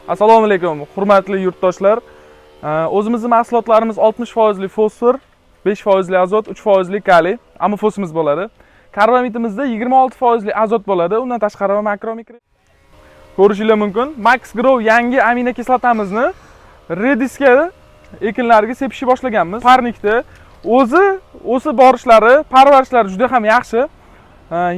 Assalomu alaykum, hurmatli yurtdoshlar. O'zimizning mahsulotlarimiz 60% fosfor, 5% azot, 3% kaliy, amofosimiz bo'ladi. Karbamidimizda 26% azot bo'ladi. Undan tashqari makro-mikro. Ko'rishingiz mumkin. Max Grow yangi aminokislotamizni rediska ekinlarga sepishni boshlaganmiz. Parnikda o'zi o'sib borishlari, parvarishlari juda ham yaxshi.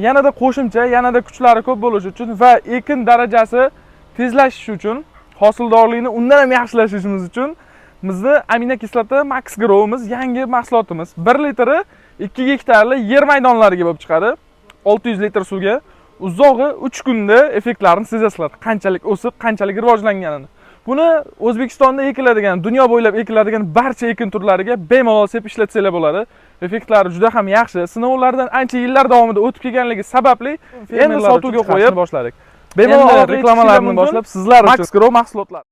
Yanada qo'shimcha, yanada kuchlari ko'p bo'lishi uchun va ekin darajasi tezlashishi uchun, hosildorlikni undan ham yaxshilashimiz uchun bizni aminokislota Max Grow'imiz yangi mahsulotimiz. 1 litri 2 gektarli yer maydonlariga bo'lib chiqadi. 600 litr suvga uzog'i 3 kunda effektlarini sezasizlar. Qanchalik o'sib, qanchalik rivojlanganini. Buni O'zbekistonda ekiladigan, dunyo bo'ylab ekiladigan barcha ekin turlariga bemalol sepib ishlatsanglar bo'ladi. Effektlari juda ham yaxshi. Sinovlardan ancha yillar davomida o'tib kelganligi sababli endi sotuvga qo'yib boshladik. Bemalol reklamalarni boshlab sizlar uchun Max Grow mahsulotlar.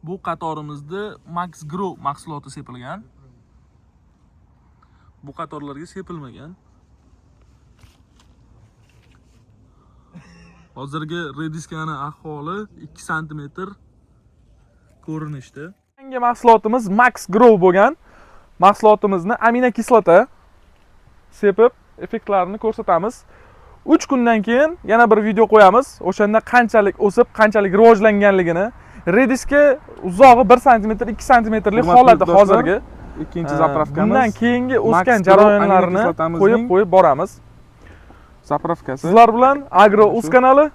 Bu qatorimizda Max Grow mahsuloti sepilgan. Bu qatorlarga sepilmagan. Hozirgi rediskani ahvoli 2 sm ko'rinishda. Yangi mahsulotimiz Max Grow bo'lgan. Mahsulotimizni aminokislota sepib effektlarini ko'rsatamiz. 3 kundan keyin yana bir video qo'yamiz. O'shanda qanchalik o'sib, qanchalik rivojlanganligini, rediska uzog'i 1 sm, 2 sm holati hozirgi. Ikkinchi zapravkamiz. Bundan keyingi o'sgan jarayonlarini qo'yib boramiz. Zapravkasi. Sizlar bilan Agro.uz kanali